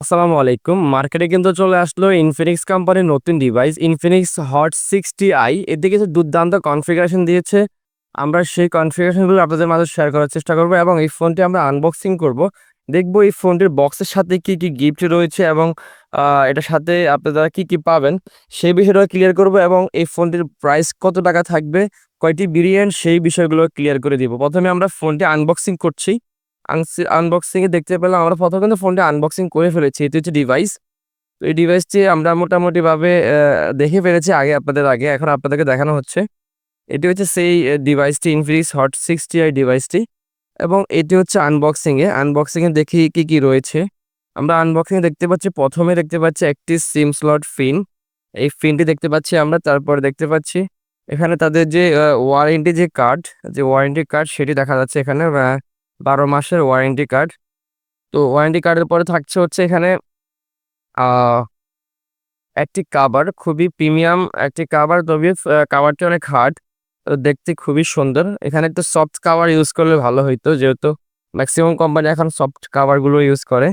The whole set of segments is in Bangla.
আসসালামু আলাইকুম। মার্কেটে কিন্তু চলে আসলো ইনফিনিক্স কোম্পানির নতুন ডিভাইস ইনফিনিক্স হট 60i। এতে কিছু দুর্দান্ত কনফিগারেশন দিয়েছে। আমরা সেই কনফিগারেশনগুলো আপনাদের মাঝে শেয়ার করার চেষ্টা করব এবং এই ফোনটি আমরা আনবক্সিং করব। দেখব এই ফোনটির বক্সের সাথে কি, কি গিফট রয়েছে এবং এটার সাথে আপনারা কি, কি পাবেন সেই বিষয়টা ক্লিয়ার করব এবং এই ফোনটির প্রাইস কত টাকা থাকবে, কয়টি ভেরিয়েন্ট সেই বিষয়গুলো ক্লিয়ার করে দিব। প্রথমে আমরা ফোনটি আনবক্সিং করছি। আনবক্সিং এ দেখতে পেলাম আমরা প্রথমে কিন্তু ফোনটা আনবক্সিং করে ফেলেছি। এটি হচ্ছে ডিভাইস। তো এই ডিভাইসটি আমরা মোটামুটিভাবে দেখে ফেলেছি আগে। এখন আপনাদেরকে দেখানো হচ্ছে। এটি হচ্ছে সেই ডিভাইসটি ইনফিনিক্স হট 60i ডিভাইসটি এবং এটি হচ্ছে আনবক্সিং এ দেখি কি, কি রয়েছে। আমরা আনবক্সিং এ দেখতে পাচ্ছি, প্রথমে দেখতে পাচ্ছি একটি সিম স্লট পিন। এই পিনটি দেখতে পাচ্ছি আমরা। তারপরে দেখতে পাচ্ছি এখানে তাদের যে ওয়ারেন্টি কার্ড সেটি দেখা যাচ্ছে এখানে ১২ মাসের ওয়ারেন্টি কার্ড। তো ওয়ারেন্টি কার্ডের পরে থাকছে হচ্ছে এখানে আ একটি কভার, খুবই প্রিমিয়াম একটি কভার, তবে কভারটি অনেক হার্ড। দেখতে খুবই সুন্দর। এখানে একটা সফট কভার ইউজ করলে ভালো হইতো, যেহেতু মেক্সিমাম কোম্পানি এখন সফট কভারগুলো ইউজ করে।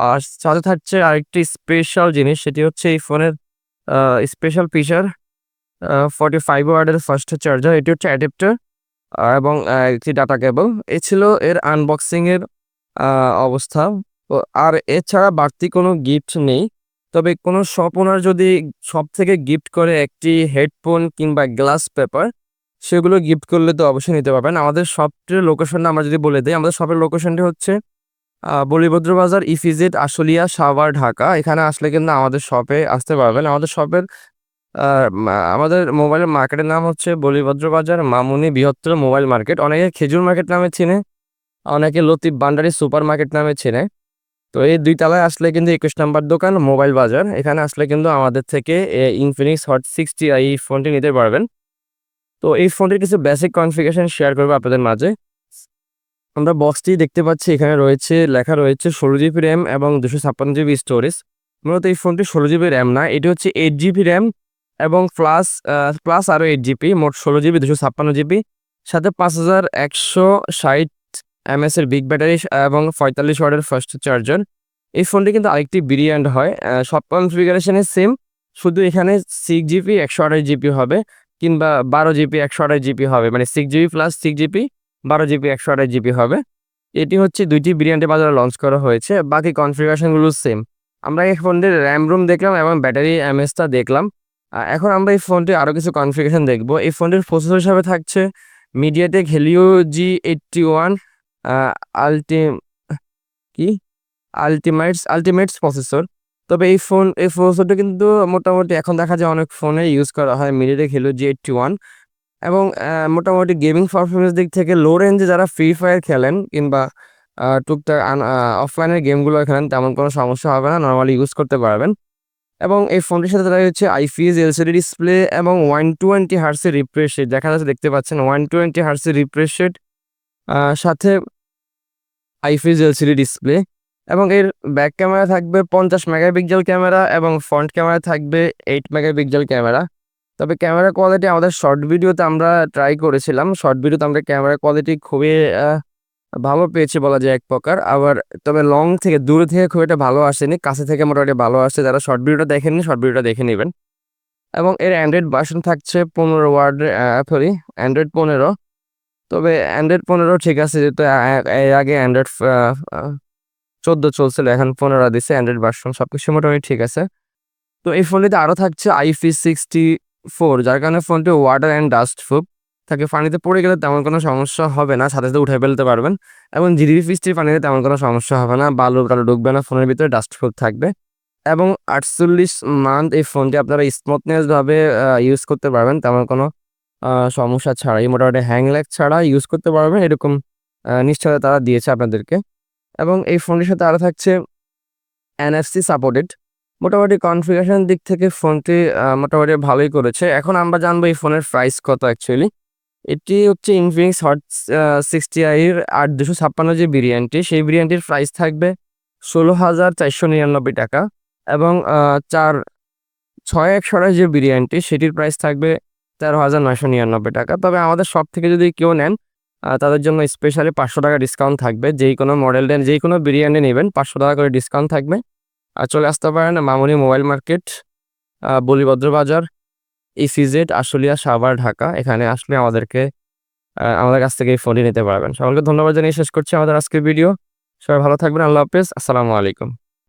আর সাথে থাকছে আরেকটি স্পেশাল জিনিস, সেটি হচ্ছে এই ফোনের আ স্পেশাল ফিচার 45 ওয়াটের ফাস্ট চার্জার। এটি হচ্ছে অ্যাডাপ্টার এবং একটি ডাটা কেবল। এই ছিল এর আনবক্সিং এর আ অবস্থা। তো আর এছাড়া বাড়তি কোনো গিফট নেই। তবে কোনো শপ ওনার যদি শপ থেকে গিফট করে একটি হেডফোন কিংবা গ্লাস পেপার, সেগুলো গিফট করলে তো অবশ্যই নিতে পারবেন। আমাদের শপটির লোকেশনটা আমরা যদি বলে দেই, আমাদের শপের লোকেশনটি হচ্ছে বলিভদ্র বাজার, ইপিজেড, আশুলিয়া, সাভার, ঢাকা। এখানে আসলে কিন্তু আমাদের শপে আসতে পারবেন। আমাদের শপের আ আমাদের মোবাইলের মার্কেটের নাম হচ্ছে বলিভদ্র বাজার মামুনি বৃহত্তর মোবাইল মার্কেট। অনেকে খেজুর মার্কেট নামে চিনে, অনেকে লতিফ ভান্ডারি সুপার মার্কেট নামে চেনে। তো এই ২ তলায় আসলে কিন্তু ২১ নাম্বার দোকান মোবাইল বাজার। এখানে আসলে কিন্তু আমাদের থেকে ইনফিনিক্স হট 60i এই ফোনটি নিতে পারবেন। তো এই ফোনটির কিছু বেসিক কনফিগারেশন শেয়ার করব আপনাদের মাঝে। আমরা বক্সটি দেখতে পাচ্ছি, এখানে লেখা রয়েছে 16 জিবি র‍্যাম এবং 256 জিবি স্টোরেজ। মূলত এই ফোনটি 16 জিবি র‍্যাম না, এটি হচ্ছে 8 জিবি র‍্যাম এবং প্লাস আরো 8 জিবি, মোট 16 জিবি 256 জিবি, সাথে 5160 এমএএস এর বিগ ব্যাটারি এবং 45 ওয়াটের ফাস্ট চার্জার। এই ফোনটি কিন্তু আরেকটি ভেরিয়েন্ট হয়। সব কনফিগারেশনে সেম। শুধু এখানে 6 জিবি 128 জিবি হবে কিংবা 12 জিবি 128 জিবি হবে। মানে 6 GB plus 6 GB 12 GB 128 GB হবে। এটি হচ্ছে ২ টি ভেরিয়েন্টে বাজারে লঞ্চ করা হয়েছে। বাকি কনফিগারেশন গুলো সেম। আমরা এই ফোনটির RAM রোম দেখলাম এবং ব্যাটারি এমএএইচটা দেখলাম। এখন আমরা এই ফোনটির আরো কিছু কনফিগারেশন দেখব। এই ফোনটির প্রসেসর হিসাবে থাকছে MediaTek Helio G81 আ আল্টি কি? আল্টিমেটস প্রসেসর। তবে এই প্রসেসরটা কিন্তু মোটামুটি এখন দেখা যায় অনেক ফোনে ইউজ করা হয় MediaTek Helio G81 এবং মোটামুটি গেমিং পারফরম্যান্স দিক থেকে লো রেঞ্জে যারা ফ্রি ফায়ার খেলেন কিংবা টুকটাক অফলাইনের গেমগুলো খেলেন, তেমন কোনো সমস্যা হবে না, নরমালি ইউজ করতে পারবেন। এবং এই ফোনটির সাথে তারা হচ্ছে IPS LCD ডিসপ্লে এবং 120 হার্টজের রিফ্রেশ রেট দেখা যাচ্ছে, দেখতে পাচ্ছেন 120 হার্টজের রিফ্রেশ রেট, সাথে IPS LCD ডিসপ্লে এবং এর ব্যাক ক্যামেরা থাকবে 50 মেগাপিক্সেল ক্যামেরা এবং ফ্রন্ট ক্যামেরা থাকবে 8 মেগাপিক্সেল ক্যামেরা। তবে ক্যামেরা কোয়ালিটি আমাদের শর্ট ভিডিওতে আমরা ট্রাই করেছিলাম। শর্ট ভিডিওতে আমরা ক্যামেরা কোয়ালিটি খুবই ভালো পেয়েছি বলা যায় এক প্রকার। আবার তবে দূর থেকে খুব একটা ভালো আসেনি। কাছে থেকে মোটামুটি ভালো আসছে। যারা শর্ট ভিডিওটা দেখেননি, শর্ট ভিডিওটা দেখে নিবেন। এবং এর অ্যান্ড্রয়েড ভার্সন থাকছে 15 ওয়ার্ডের অ্যান্ড্রয়েড 15। তবে অ্যান্ড্রয়েড 15 ঠিক আছে, যেহেতু এর আগে অ্যান্ড্রয়েড 14 চলছিল, এখন 15 দিছে অ্যান্ড্রয়েড ভার্সন। সবকিছু মোটামুটি ঠিক আছে। তো এই ফোনটিতে আরো থাকছে IP64, যার কারণে ফোনটি ওয়াটার অ্যান্ড ডাস্ট প্রুফ থাকে। পানিতে পড়ে গেলে তেমন কোনো সমস্যা হবে না, সাথে উঠায় ফেলতে পারবেন এবং জিডি-ফিস্টির পানিতে তেমন কোনো সমস্যা হবে না, বালু-টালু ঢুকবে না, ফোনের ভিতরে ডাস্ট প্রুফ থাকবে। এবং 48 মান্থ এই ফোনটি আপনারা স্মুথনেস ভাবে ইউজ করতে পারবেন, তেমন কোনো সমস্যা ছাড়াই, মোটামুটি হ্যাং ল্যাগ ছাড়া ইউজ করতে পারবেন, এরকম নিশ্চয়তা তারা দিয়েছে আপনাদেরকে। এবং এই ফোনটির সাথে আরো থাকছে NFC সাপোর্টেড। মোটামুটি কনফিগারেশন দিক থেকে ফোনটি মোটামুটি ভালোই করেছে। এখন আমরা জানবো এই ফোনের প্রাইস কত অ্যাকচুয়ালি। এটি হচ্ছে Infinix Hot 60i এর ৮ ২৫৬ যে ভেরিয়েন্টটি, সেই ভেরিয়েন্টের প্রাইস থাকবে ১৬,৪৯৯ টাকা এবং ৬ ১২৮ যে ভেরিয়েন্টটি, সেটির প্রাইস থাকবে ১৩,৯৯৯ টাকা। তবে আমাদের শপ থেকে যদি কেউ নেন, তাদের জন্য স্পেশালি ৫০০ টাকা ডিসকাউন্ট থাকবে। যেই কোনো মডেল নেন, যেই কোনো বিরিয়ানি নেবেন ৫০০ টাকা করে ডিসকাউন্ট থাকবে। আর চলে আসতে পারেন মামুনি মোবাইল মার্কেট, বলিভদ্র বাজার, ইসিজেড, আশুলিয়া, সাভার, ঢাকা। এখানে আসলে আমাদের কাছ থেকে এই ফোনটি নিতে পারবেন। সকলকে ধন্যবাদ জানিয়ে শেষ করছি আমাদের আজকের ভিডিও। সবাই ভালো থাকবেন। আল্লাহ হাফেজ। আসসালামু আলাইকুম।